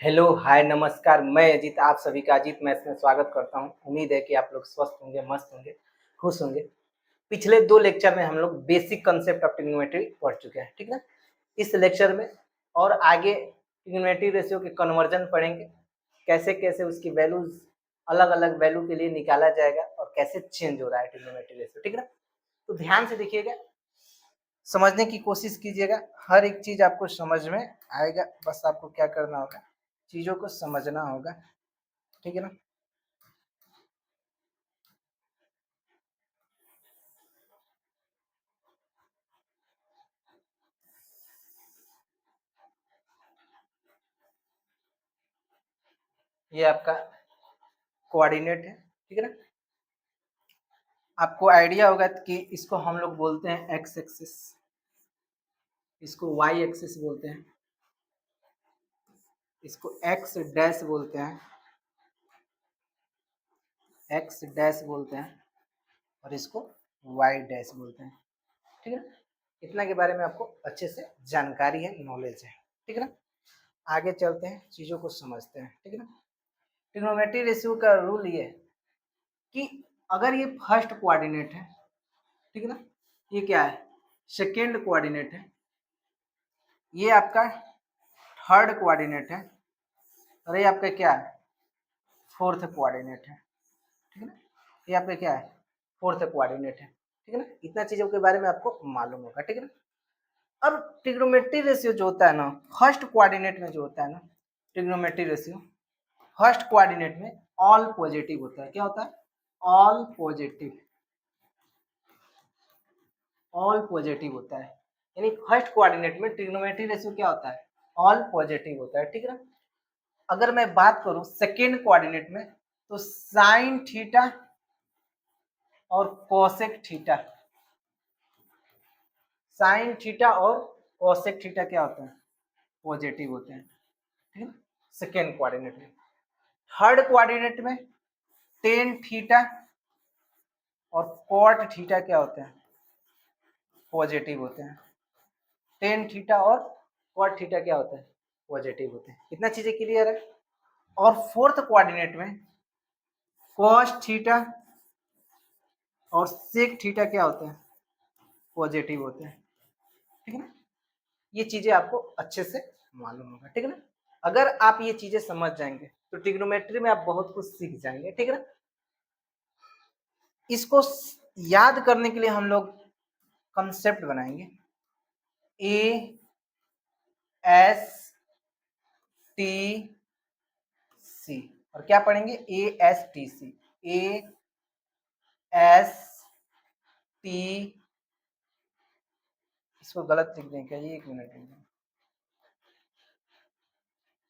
Hello, हाय, नमस्कार। मैं अजीत, आप सभी का अजीत मैथ्स में स्वागत करता हूं। उम्मीद है कि आप लोग स्वस्थ होंगे, मस्त होंगे, खुश होंगे। पिछले 2 लेक्चर में हम लोग बेसिक कांसेप्ट ऑफ ट्रिग्नोमेट्री पढ़ चुके हैं, ठीक ना। इस लेक्चर में और आगे ट्रिग्नोमेट्री रेशियो के कन्वर्जन पढ़ेंगे, कैसे-कैसे उसकी वैल्यूज अलग-अलग वैल्यू के लिए निकाला जाएगा और कैसे चेंज हो रहा है ट्रिग्नोमेट्री रेशियो, ठीक ना। तो ध्यान से देखिएगा, समझने की कोशिश कीजिएगा, हर एक चीज आपको समझ में आएगा। बस आपको क्या करना होगा, चीजों को समझना होगा, ठीक है ना। ये आपका कोऑर्डिनेट है, ठीक है ना। आपको आइडिया होगा कि इसको हम लोग बोलते हैं एक्स एक्सिस, इसको वाई एक्सिस बोलते हैं, इसको एक्स डैश बोलते हैं, एक्स डैश बोलते हैं, और इसको वाई डैश बोलते हैं, ठीक है ना। इतना के बारे में आपको अच्छे से जानकारी है, नॉलेज है, ठीक है ना। आगे चलते हैं, चीजों को समझते हैं, ठीक है ना। ट्रिग्नोमेट्री रेशियो का रूल ये है कि अगर ये फर्स्ट कोऑर्डिनेट है, ठीक है ना, ये क्या है, सेकेंड कोऑर्डिनेट है, ये आपका थर्ड कोऑर्डिनेट है, और ये आपका क्या है, फोर्थ कोऑर्डिनेट है, ठीक है ना। ये आपका क्या है, फोर्थ कोऑर्डिनेट है, ठीक है ना। इतना चीजों के बारे में आपको मालूम होगा, ठीक है ना। अब ट्रिग्नोमेट्री रेशियो जो होता है ना, फर्स्ट कोऑर्डिनेट में जो होता है ना, ट्रिग्नोमेट्री रेशियो फर्स्ट कोऑर्डिनेट में ऑल पॉजिटिव होता है। क्या होता है, ऑल पॉजिटिव, ऑल पॉजिटिव होता है। यानी फर्स्ट कोऑर्डिनेट में ट्रिग्नोमेट्री रेशियो क्या होता है, ऑल पॉजिटिव होता है, ठीक है ना। अगर मैं बात करूं सेकेंड कोऑर्डिनेट में, तो साइन थीटा और कोसेक थीटा, साइन थीटा और कोसेक थीटा क्या होते हैं, पॉजिटिव होते हैं, ठीक है ना, सेकेंड कोऑर्डिनेट में। थर्ड कोऑर्डिनेट में टेन थीटा और कॉट थीटा क्या होते हैं, पॉजिटिव होते हैं। टेन थीटा और कॉट थीटा क्या होते हैं, पॉजिटिव होते हैं। इतना चीजें क्लियर है। और फोर्थ कोऑर्डिनेट में कॉस थीटा और सेक थीटा क्या होते हैं, पॉजिटिव होते हैं, ठीक है ना। ये चीजें आपको अच्छे से मालूम होगा, ठीक है ना। अगर आप ये चीजें समझ जाएंगे तो ट्रिग्नोमेट्री में आप बहुत कुछ सीख जाएंगे, ठीक है ना। इसको याद करने के लिए हम लोग कंसेप्ट बनाएंगे, ए एस टी सी, और क्या पढ़ेंगे, A S T C, A S T, इसको गलत लिख दें क्या, ये 1 minute,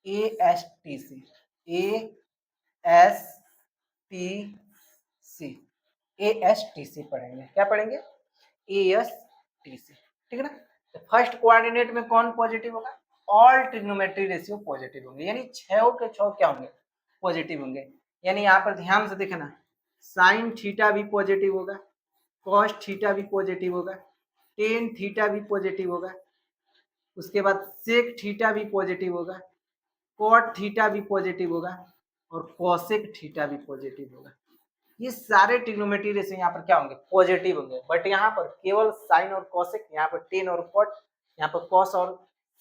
A S T C, A S T C, A S T C पढ़ेंगे। क्या पढ़ेंगे, ए एस टी सी, ठीक है ना। तो फर्स्ट कोऑर्डिनेट में कौन पॉजिटिव होगा, ऑल ट्रिग्नोमेट्री रेशियो पॉजिटिव होंगे, यानी 6 के 6 क्या होंगे, पॉजिटिव होंगे। यानी यहाँ पर ध्यान से देखना, साइन थीटा भी पॉजिटिव होगा, कॉस थीटा भी पॉजिटिव होगा, टेन थीटा भी पॉजिटिव होगा, उसके बाद सेक थीटा भी पॉजिटिव होगा, कॉट थीटा भी पॉजिटिव होगा, और कोसेक थीटा भी पॉजिटिव होगा। ये सारे ट्रिग्नोमेट्री रेशियो यहाँ पर क्या होंगे, पॉजिटिव होंगे। बट यहाँ पर केवल साइन और कोसेक, यहाँ पर टेन और कॉट, यहाँ पर कॉस और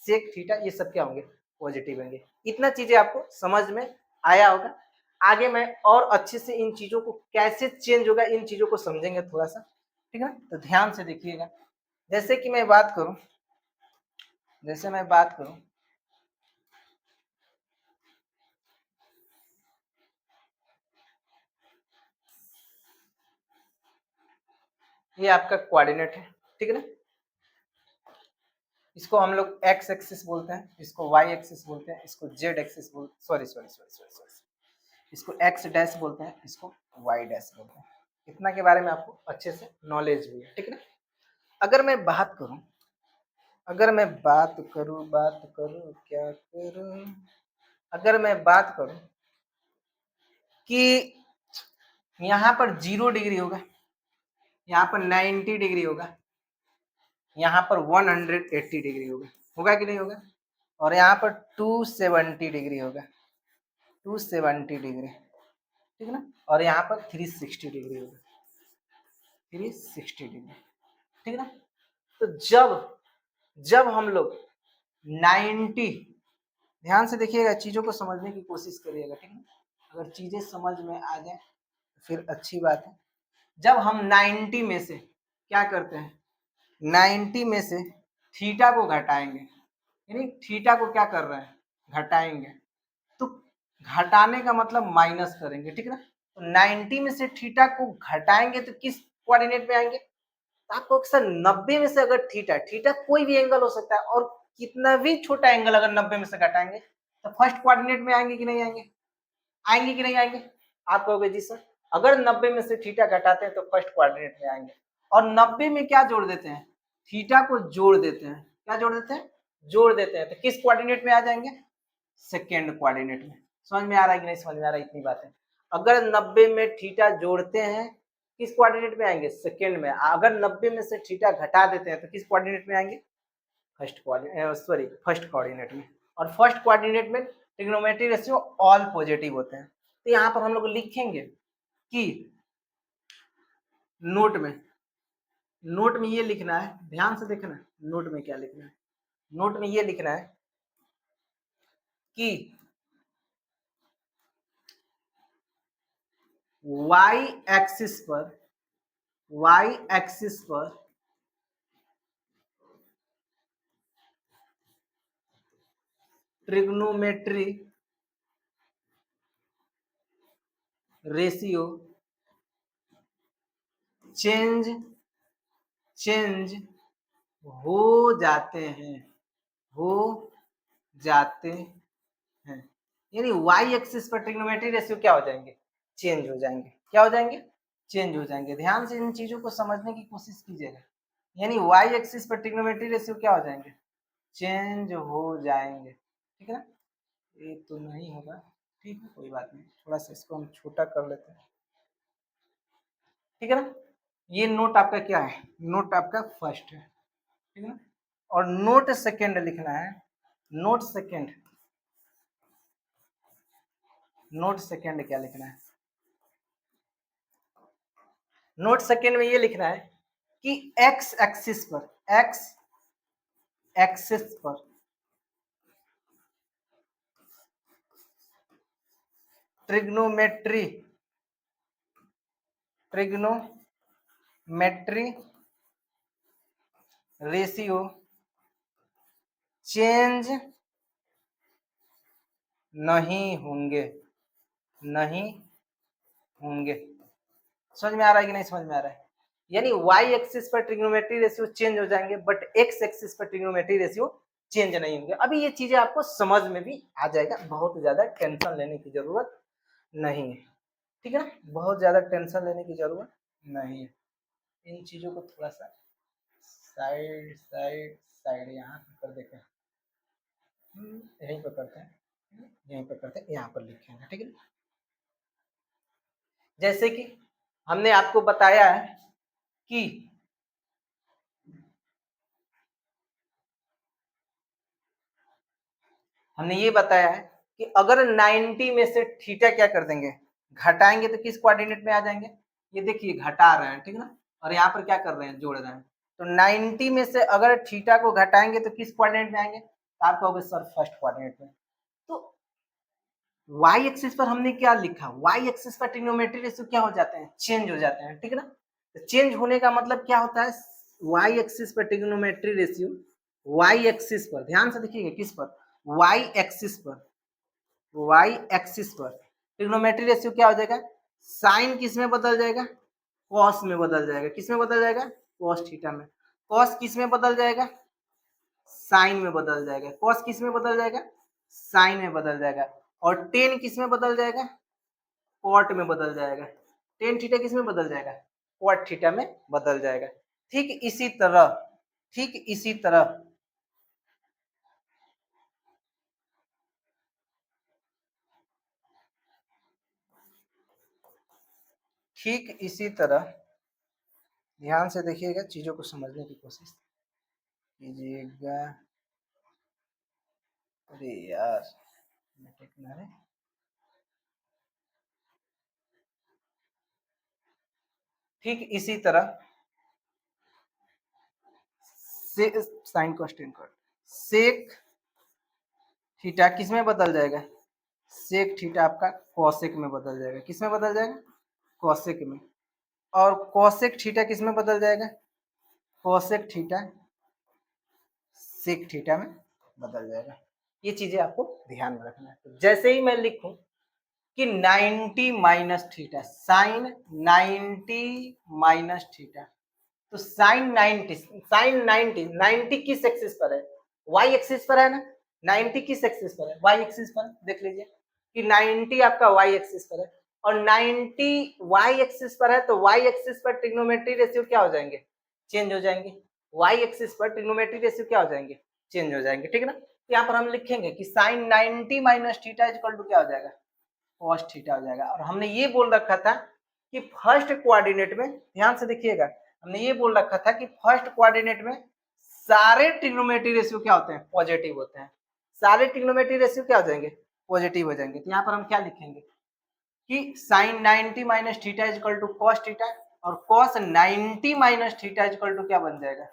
सेक थीटा, ये सब क्या होंगे, पॉजिटिव होंगे। इतना चीजें आपको समझ में आया होगा। आगे मैं और अच्छे से इन चीजों को कैसे चेंज होगा, इन चीजों को समझेंगे थोड़ा सा, ठीक है ना। तो ध्यान से देखिएगा, जैसे कि मैं बात करूं, जैसे मैं बात करूं, ये आपका कोऑर्डिनेट है, ठीक है ना। इसको हम लोग एक्स एक्सिस बोलते हैं, इसको वाई एक्सिस बोलते हैं, इसको जेड एक्सिस बोलते, sorry sorry sorry sorry sorry, इसको एक्स डैश बोलते हैं, इसको वाई डैश बोलते हैं। इतना के बारे में आपको अच्छे से नॉलेज भी है, ठीक है ना। अगर मैं बात करूं, अगर मैं बात करूं क्या करूं, अगर मैं बात करूं कि यहाँ पर 0 डिग्री होगा, यहाँ पर 90 डिग्री होगा, यहाँ पर 180 डिग्री होगा, होगा कि नहीं होगा। और यहाँ पर 270 होगा, 270 ठीक है ना, और यहाँ पर 360 होगा, 360 ठीक है ना। तो जब जब हम लोग 90, ध्यान से देखिएगा, चीज़ों को समझने की कोशिश करिएगा, ठीक है। अगर चीज़ें समझ में आ जाए तो फिर अच्छी बात है। जब हम 90 में से क्या करते हैं, 90 में से थीटा को घटाएंगे, यानी थीटा को क्या कर रहे हैं, घटाएंगे, तो घटाने का मतलब माइनस करेंगे, ठीक है ना। तो 90 में से थीटा को घटाएंगे तो किस कोऑर्डिनेट में आएंगे, तो आपको अक्सर 90 में से अगर थीटा, थीटा कोई भी एंगल हो सकता है, और कितना भी छोटा एंगल अगर 90 में से घटाएंगे तो फर्स्ट कोऑर्डिनेट में आएंगे कि नहीं आएंगे, आएंगे कि नहीं आएंगे। आप कहोगे जी सर अगर 90 में से थीटा घटाते हैं तो फर्स्ट क्वाड्रेंट में आएंगे, और 90 में क्या जोड़ देते हैं, थीटा को जोड़ देते हैं, क्या जोड़ देते हैं, जोड़ देते हैं, तो किस कोऑर्डिनेट में आ जाएंगे, सेकेंड कोऑर्डिनेट में। समझ में आ रहा है कि नहीं समझ में आ रहा है, इतनी बात है। अगर 90 में थीटा जोड़ते हैं किस कोऑर्डिनेट में आएंगे, सेकेंड में। अगर 90 में से थीटा घटा देते हैं तो किस कोऑर्डिनेट में आएंगे, first coordinate, sorry first coordinate में। और फर्स्ट कोऑर्डिनेट में ट्रिग्नोमेट्री रेशियो ऑल पॉजिटिव होते हैं। तो यहाँ पर हम लोग लिखेंगे कि नोट में ये लिखना है, ध्यान से देखना, नोट में क्या लिखना है, नोट में ये लिखना है कि y एक्सिस पर ट्रिग्नोमेट्री रेशियो चेंज हो जाते हैं, हो जाते हैं, यानी y एक्सिस पर ट्रिग्नोमेट्री रेशियो क्या हो जाएंगे, चेंज हो जाएंगे, क्या हो जाएंगे, चेंज हो जाएंगे। ध्यान से इन चीजों को समझने की कोशिश कीजिएगा, यानी y एक्सिस पर ट्रिग्नोमेट्री रेशियो क्या हो जाएंगे, चेंज हो जाएंगे, ठीक है ना। ये तो नहीं होगा, ठीक है कोई बात नहीं, थोड़ा सा इसको हम छोटा कर लेते हैं, ठीक है ना। ये नोट आपका क्या है, नोट आपका फर्स्ट है, ठीक है ना। और नोट सेकेंड लिखना है, नोट सेकेंड, नोट सेकेंड क्या लिखना है, नोट सेकेंड में ये लिखना है कि एक्स एक्सिस पर, एक्स एक्सिस पर ट्रिग्नोमेट्री रेशियो चेंज नहीं होंगे, नहीं होंगे। समझ में आ रहा है कि नहीं समझ में आ रहा है, यानी y एक्सिस पर ट्रिग्नोमेट्री रेशियो चेंज हो जाएंगे बट x एक्सिस पर ट्रिग्नोमेट्री रेशियो चेंज नहीं होंगे। अभी ये चीजें आपको समझ में भी आ जाएगा, बहुत ज्यादा टेंशन लेने की जरूरत नहीं है, ठीक है ना, बहुत ज्यादा टेंशन लेने की जरूरत नहीं है। इन चीजों को थोड़ा सा साइड साइड साइड यहाँ पर देखें, यहीं पर करते हैं, यहीं पर करते हैं, यहाँ पर लिखेंगे, ठीक है। जैसे कि हमने आपको बताया है कि हमने ये बताया है कि अगर 90 में से थीटा क्या कर देंगे, घटाएंगे तो किस कोऑर्डिनेट में आ जाएंगे, ये देखिए घटा रहे हैं, ठीक है ना, और यहाँ पर क्या कर रहे हैं, जोड़ रहे हैं। तो 90 में से अगर थीटा को घटाएंगे तो किस कोऑर्डिनेट में आएंगे, तो आप कहोगे सर फर्स्ट कोऑर्डिनेट में। तो y एक्सिस पर हमने क्या लिखा, y एक्सिस पर ट्रिग्नोमेट्री रेशियो क्या हो जाते हैं, चेंज हो जाते हैं, ठीक है ना। तो चेंज होने का मतलब क्या होता है, y एक्सिस पर ट्रिग्नोमेट्री रेशियो, y एक्सिस पर ध्यान से देखिएगा, किस पर, y एक्सिस पर, y एक्सिस पर ट्रिग्नोमेट्री रेशियो क्या हो जाएगा, साइन किस में बदल जाएगा, कॉस में बदल जाएगा, किस में बदल जाएगा, कॉस थीटा में। कॉस किस में बदल जाएगा, साइन में बदल जाएगा। कॉस किस में बदल जाएगा, साइन में बदल जाएगा। और टेन किस में बदल जाएगा, कॉट में बदल जाएगा। टेन थीटा किस में बदल जाएगा, कॉट थीटा में बदल जाएगा। ठीक इसी तरह, ठीक इसी तरह ठीक इसी तरह ध्यान से देखिएगा, चीजों को समझने की कोशिश कीजिएगा। अरे यार किनारे, ठीक इसी तरह से साइन कोस्टेन कर, सेक थीटा किस में बदल जाएगा, सेक थीटा आपका कॉसेक में बदल जाएगा, किस में बदल जाएगा, कॉसेक में। और कॉसेक थीटा किस में बदल जाएगा, कॉसेक थीटा सेक थीटा में बदल जाएगा। ये चीजें आपको ध्यान में रखना है। तो जैसे ही मैं लिखूं कि 90 minus theta, sine 90 minus theta, तो साइन 90, साइन 90, 90 किस एक्सिस पर है, वाई एक्सिस पर है ना, 90 किस एक्सिस पर है, वाई एक्सिस पर। देख लीजिए कि 90 आपका वाई एक्सिस पर है, और 90 वाई एक्सिस पर है, तो वाई एक्सिस पर ट्रिग्नोमेट्री रेशियो क्या हो जाएंगे, चेंज हो जाएंगे। वाई एक्सिस पर ट्रिग्नोमेट्री रेशियो क्या हो जाएंगे, चेंज हो जाएंगे, ठीक है ना। यहाँ पर हम लिखेंगे कि sine 90 minus theta equal to क्या हो जाएगा, कॉस थीटा हो जाएगा। और हमने ये बोल रखा था कि फर्स्ट कोऑर्डिनेट में, ध्यान से देखिएगा, हमने ये बोल रखा था कि फर्स्ट कोऑर्डिनेट में सारे ट्रिग्नोमेट्री रेशियो क्या होते हैं, पॉजिटिव होते हैं। सारे ट्रिग्नोमेट्री रेशियो क्या हो जाएंगे, पॉजिटिव हो जाएंगे। तो यहाँ पर हम क्या लिखेंगे कि sine 90 minus theta equal to cos theta, और cos 90 minus theta equal to क्या बन जाएगा,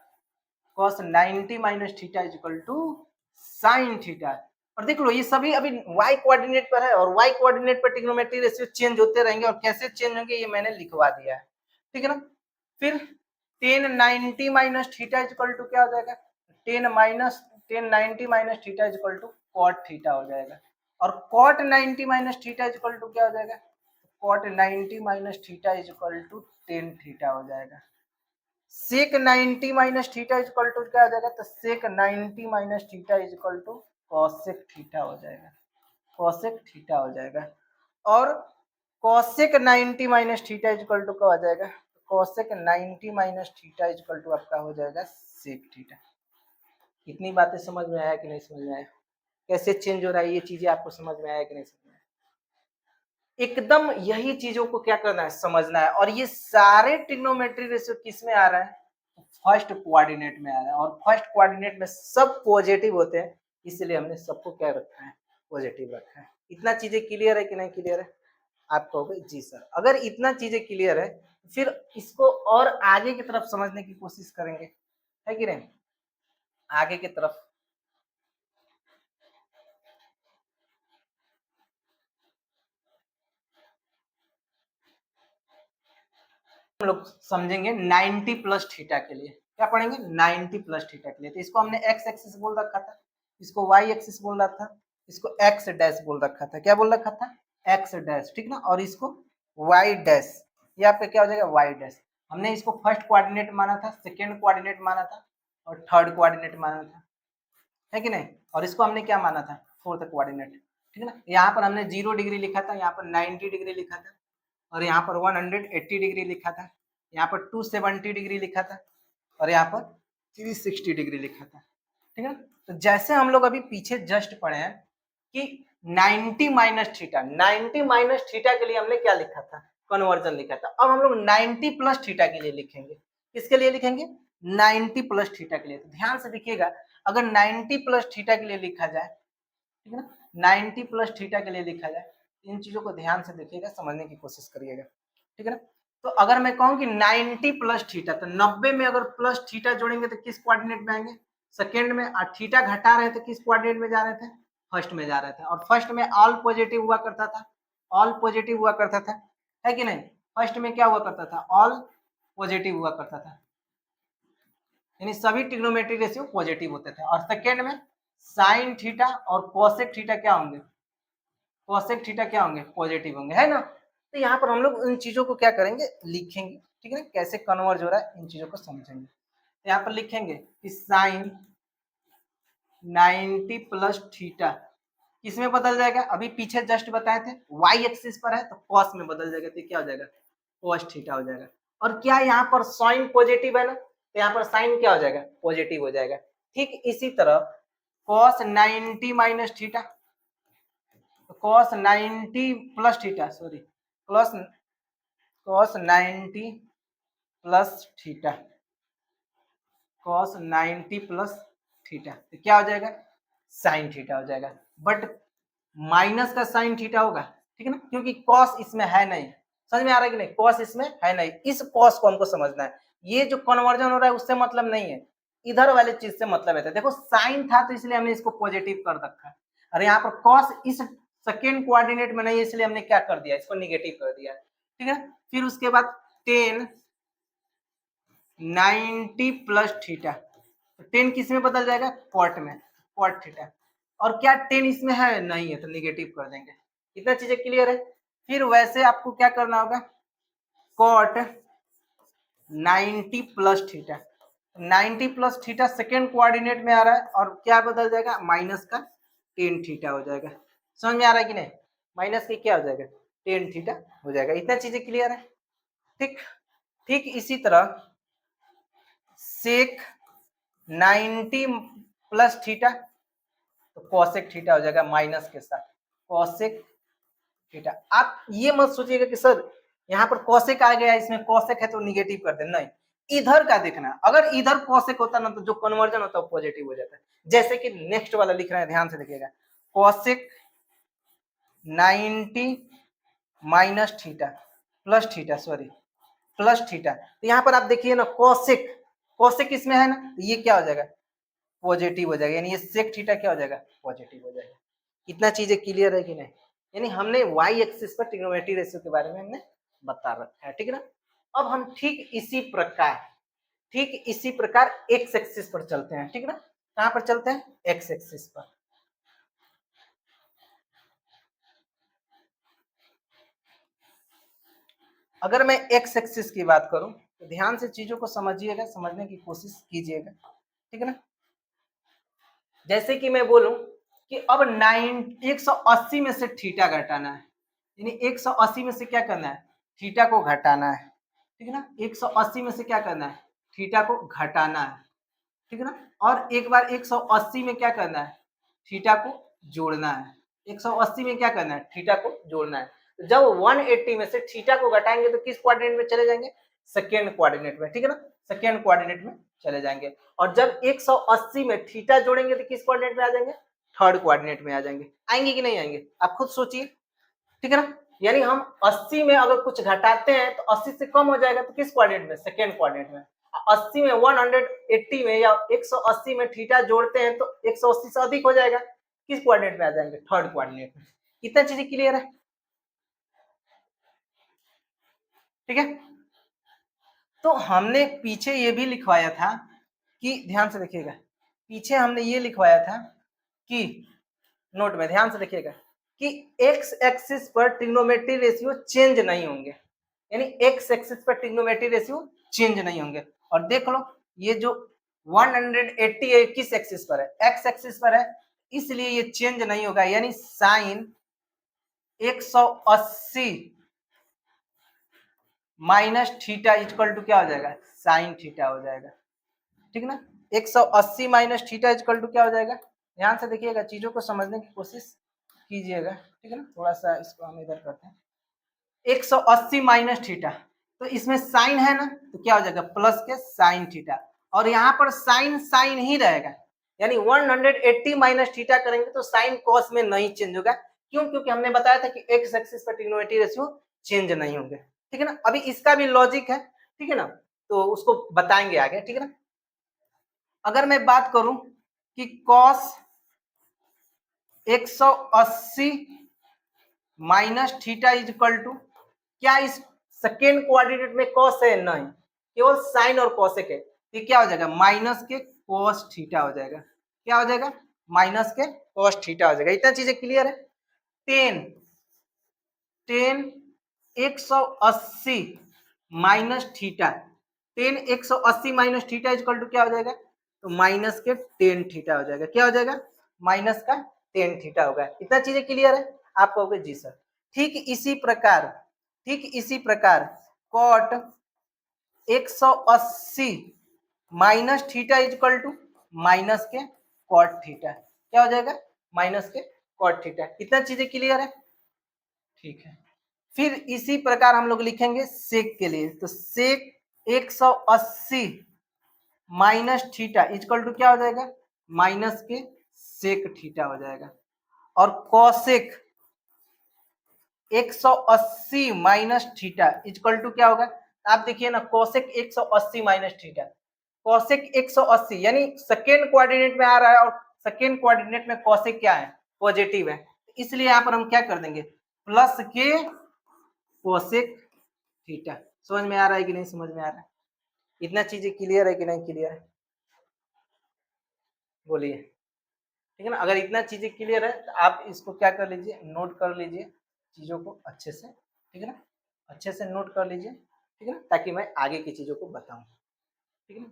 cos 90 minus theta equal to sine theta. और देख लो ये सभी अभी y कोऑर्डिनेट पर है, और y कोऑर्डिनेट पर ट्रिग्नोमेट्री रेशियो चेंज होते रहेंगे, और कैसे चेंज होंगे ये मैंने लिखवा दिया है, ठीक है ना। फिर tan 90 minus theta equal to क्या हो जाएगा, tan 90 minus theta equal to cot theta हो जाएगा। और cot 90 minus theta equal to क्या हो जाएगा, cot 90 minus theta equal to tan theta हो जाएगा। Sec 90 minus theta equal to क्या हो जाएगा, तो sec 90 minus theta equal to cosec theta हो जाएगा, कॉसेक थीटा हो जाएगा। और cosec 90 minus theta equal to क्या हो जाएगा, cosec 90 minus theta equal to आपका हो जाएगा सेक थीटा। इतनी बातें समझ में आया कि नहीं समझ में आया, कैसे चेंज हो रहा है ये चीजें आपको समझ में आया कि नहीं समझ में आया। एकदम यही चीजों को क्या करना है, समझना है। और ये सारे ट्रिग्नोमेट्री रेशियो किस में आ रहा है, फर्स्ट कोऑर्डिनेट में आ रहा है, और फर्स्ट कोऑर्डिनेट में सब पॉजिटिव होते हैं, इसलिए हमने सबको क्या रखा है, पॉजिटिव रखा है। इतना चीजें क्लियर है कि नहीं क्लियर है, आप कहोगे जी सर। अगर इतना चीजें क्लियर है फिर इसको और आगे की तरफ समझने की कोशिश करेंगे, है कि नहीं, आगे की तरफ हम लोग समझेंगे 90 प्लस थीटा के लिए। क्या पढ़ेंगे, 90 प्लस थीटा के लिए। तो इसको हमने एक्स एक्सिस बोल रखा था, इसको वाई एक्सिस बोल रखा था, इसको एक्स डैश बोल रखा था। क्या बोल रखा था, एक्स डैश, ठीक ना। और इसको वाई डैश, ये आपका क्या हो जाएगा, वाई डैश। हमने इसको फर्स्ट कोऑर्डिनेट माना था, सेकेंड कोऑर्डिनेट माना था, और थर्ड कोऑर्डिनेट माना था, है कि नहीं। और इसको हमने क्या माना था, फोर्थ कोऑर्डिनेट, ठीक है ना। यहाँ पर हमने 0 डिग्री लिखा था, यहाँ पर 90 डिग्री लिखा था, और यहाँ पर 180 डिग्री लिखा था, यहाँ पर 270 डिग्री लिखा था, और यहाँ पर 360 डिग्री लिखा था, ठीक है ना। तो जैसे हम लोग अभी पीछे जस्ट पढ़े हैं कि 90 माइनस थीटा, 90 माइनस थीटा के लिए हमने क्या लिखा था, कन्वर्जन लिखा था। अब हम लोग 90 प्लस थीटा के लिए लिखेंगे, किसके लिए लिखेंगे, 90 प्लस थीटा के लिए। तो ध्यान से देखिएगा, अगर 90 प्लस थीटा के लिए लिखा जाए, ठीक है ना, 90 प्लस थीटा के लिए लिखा जाए, इन चीजों को ध्यान से देखिएगा, समझने की कोशिश करिएगा, ठीक है ना। तो अगर मैं कहूं कि 90 प्लस थीटा, तो 90 में अगर प्लस थीटा जोड़ेंगे तो किस कोऑर्डिनेट में आएंगे, सेकेंड में। और थीटा घटा रहे थे किस कोऑर्डिनेट में जा रहे थे, फर्स्ट में जा रहे थे। और फर्स्ट में ऑल पॉजिटिव हुआ करता था, ऑल पॉजिटिव हुआ करता था, है कि नहीं। फर्स्ट में क्या हुआ करता था, ऑल पॉजिटिव हुआ करता था, यानी सभी ट्रिग्नोमेट्री रेशियो पॉजिटिव होते थे। और सेकेंड में साइन थीटा और कोसेक थीटा क्या होंगे, कोसेक थीटा क्या होंगे, पॉजिटिव होंगे, है ना। तो यहाँ पर हम लोग इन चीजों को क्या करेंगे, लिखेंगे, ठीक है ना, कैसे कन्वर्ज हो रहा है इन चीजों को समझेंगे। तो यहाँ पर लिखेंगे कि साइन 90 प्लस थीटा किसमें बदल जाएगा, अभी पीछे जस्ट बताए थे वाई एक्सिस पर है, तो कॉस में बदल जाएगा, तो क्या हो जाएगा, कॉस थीटा हो जाएगा। और क्या यहाँ पर साइन पॉजिटिव है ना, तो यहाँ पर साइन क्या हो जाएगा, पॉजिटिव हो जाएगा। ठीक इसी तरह cos 90 minus theta, cos 90 plus theta, sorry, plus cos 90 plus theta, cos 90 plus theta, तो क्या हो जाएगा, साइन थीटा हो जाएगा, बट माइनस का साइन थीटा होगा, ठीक है ना, क्योंकि कॉस इसमें है नहीं। समझ में आ रहा है कि नहीं, कॉस इसमें है नहीं, इस कॉस को हमको समझना है। ये जो कन्वर्जन हो रहा है उससे मतलब नहीं है, इधर वाले चीज से मतलब है। देखो साइन था तो इसलिए हमने इसको पॉजिटिव कर रखा है, और यहाँ पर कॉस इस सेकेंड कोऑर्डिनेट में नहीं है, इसलिए हमने क्या कर दिया, इसको निगेटिव कर दिया, ठीक है। फिर उसके बाद टेन 90 प्लस थीटा, टेन किस में बदल जाएगा, कॉट में, कॉट थीटा। और क्या टेन इसमें है, नहीं है, तो निगेटिव कर देंगे। इतना चीजें क्लियर है। फिर वैसे आपको क्या करना होगा, cot 90 plus theta, 90 plus theta second coordinate में आ रहा है, और क्या बदल जाएगा, माइनस का टेन थीटा हो जाएगा। समझ में आ रहा है कि नहीं, माइनस के क्या हो जाएगा, टेन थीटा हो जाएगा। इतना चीजें क्लियर है, ठीक। ठीक इसी तरह सेक 90 प्लस थीटा, तो कॉसेक थीटा हो जाएगा माइनस के साथ, कॉसेक थीटा। आप ये मत सोचिएगा कि सर यहाँ पर कॉसेक आ गया, इसमें कॉसेक है तो निगेटिव कर देना, नहीं, इधर का देखना। अगर इधर कॉसेक होता ना तो जो कन्वर्जन होता है वो पॉजिटिव हो जाता है। जैसे कि नेक्स्ट वाला लिख रहे हैं, ध्यान से देखिएगा, cosec 90 minus theta plus theta, sorry plus theta. तो यहाँ पर आप देखिए ना, कॉसेक, कॉसेक इसमें है ना, तो ये क्या हो जाएगा, पॉजिटिव हो जाएगा, यानी ये सेक थीटा क्या हो जाएगा, पॉजिटिव हो जाएगा। इतना चीजें क्लियर है कि नहीं, यानी हमने वाई एक्सिस पर ट्रिग्नोमेट्री रेशियो के बारे में हमने बता रखा है, ठीक है ना। अब हम ठीक इसी प्रकार एक्स एक्सिस पर चलते हैं, ठीक है ना। कहां पर चलते हैं, एक्स एक्सिस पर। अगर मैं एक्स एक्सिस की बात करूं तो ध्यान से चीजों को समझिएगा, समझने की कोशिश कीजिएगा, ठीक है ना। जैसे कि मैं बोलूं कि अब 180 में से थीटा घटाना है, यानी 180 में से क्या करना है, थीटा को घटाना है, ठीक है ना। 180 में से क्या करना है, थीटा को घटाना है, ठीक है ना। और एक बार 180 में क्या करना है, थीटा को जोड़ना है। 180 में क्या करना है, थीटा को जोड़ना है। तो जब 180 में से थीटा को घटाएंगे तो किस कोऑर्डिनेट में चले जाएंगे, सेकेंड कोऑर्डिनेट में, ठीक है ना, सेकेंड कोऑर्डिनेट में चले जाएंगे। और जब 180 में थीटा जोड़ेंगे तो किस कोऑर्डिनेट में आ जाएंगे, थर्ड कोऑर्डिनेट में आ जाएंगे। आएंगे कि नहीं आएंगे, आप खुद सोचिए, ठीक है ना। यानी हम 80 में अगर कुछ घटाते हैं तो 80 से कम हो जाएगा तो किस कोऑर्डिनेट में, सेकेंड कोऑर्डिनेट में। 80 में 180 में या 180 में थीटा जोड़ते हैं तो 180 से अधिक हो जाएगा, किस कोऑर्डिनेट में आ जाएंगे, थर्ड कोऑर्डिनेट में। कितना चीजें क्लियर है, ठीक है। तो हमने पीछे ये भी लिखवाया था कि, ध्यान से देखिएगा, पीछे हमने ये लिखवाया था कि, नोट में ध्यान से देखिएगा, कि एक्स एक्सिस पर ट्रिग्नोमेट्री रेशियो चेंज नहीं होंगे, यानी एक्स एक्सिस पर ट्रिग्नोमेट्री रेशियो चेंज नहीं होंगे। और देख लो ये जो 180 है किस एक्सिस पर है, एक्स एक्सिस पर है, इसलिए ये चेंज नहीं होगा, यानी sine 180 minus theta equal to क्या हो जाएगा, साइन थीटा हो जाएगा, ठीक है ना। 180 माइनस थीटा इक्वल टू क्या हो जाएगा, ध्यान से देखिएगा, चीजों को समझने की कोशिश कीजिएगा, ठीक है ना। थोड़ा सा इसको हम इधर करते हैं, 180 माइनस थीटा, तो इसमें साइन है ना, तो क्या हो जाएगा, प्लस के साइन थीटा। और यहाँ पर साइन साइन ही रहेगा, यानी 180 माइनस थीटा करेंगे तो साइन कॉस में नहीं चेंज होगा। क्यों, क्योंकि हमने बताया था कि एक्स एक्सिस पर ट्रिग्नोमेट्री रेशियो चेंज नहीं होंगे, ठीक है ना। अभी इसका भी लॉजिक है, ठीक है ना, तो उसको बताएंगे आगे, ठीक है ना। अगर मैं बात करूं कि cos 180 minus theta is equal to, क्या इस सेकेंड कोऑर्डिनेट में कॉस है, नहीं, केवल साइन और कॉसेक है, ये क्या हो जाएगा, माइनस के कॉस थीटा हो जाएगा, क्या हो जाएगा, माइनस के कॉस थीटा हो जाएगा। इतना चीजें क्लियर है। 10 10 180 minus theta, 10 180 minus theta equal to क्या हो जाएगा, तो माइनस के 10 थीटा हो जाएगा, क्या हो जाएगा, माइनस का 10 थीटा होगा। इतना चीजें क्लियर है, आप कहोगे जी सर। ठीक इसी प्रकार cot 180 minus theta equal to minus के कॉट थीटा, क्या हो जाएगा, माइनस के कॉट थीटा। इतना चीजें क्लियर है, ठीक है। फिर इसी प्रकार हम लोग लिखेंगे सेक के लिए, तो सेक 180 माइनस थीटा इक्वल टू क्या हो जाएगा, माइनस के सेक थीटा हो जाएगा। और cosec 180 minus theta equal to क्या होगा? आप देखिए ना, कोसेक 180 माइनस थीटा, कोसेक 180 यानी सेकेंड कोऑर्डिनेट में आ रहा है, और सेकेंड कोऑर्डिनेट में कोसेक क्या है? पॉजिटिव है। इसलिए यहाँ पर हम क्या कर देंगे? प्लस के कोसेक थीटा। समझ में आ रहा है कि नहीं समझ में आ रहा है? इतना चीजें क्लियर है कि नहीं क्लियर है? बोलिए। ठीक है ना? अगर इतना चीजें क्लियर है तो आप इसको क्या कर लीजिए, नोट कर लीजिए चीजों को अच्छे से। ठीक है ना? अच्छे से नोट कर लीजिए। ठीक है ना? ताकि मैं आगे की चीजों को बताऊं। ठीक है ना?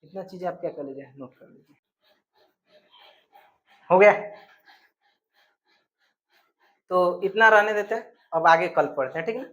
इतना चीजें आप क्या कर लीजिए, नोट कर लीजिए। हो गया? तो इतना रहने देते हैं, अब आगे कल पढ़ते हैं। ठीक है ना?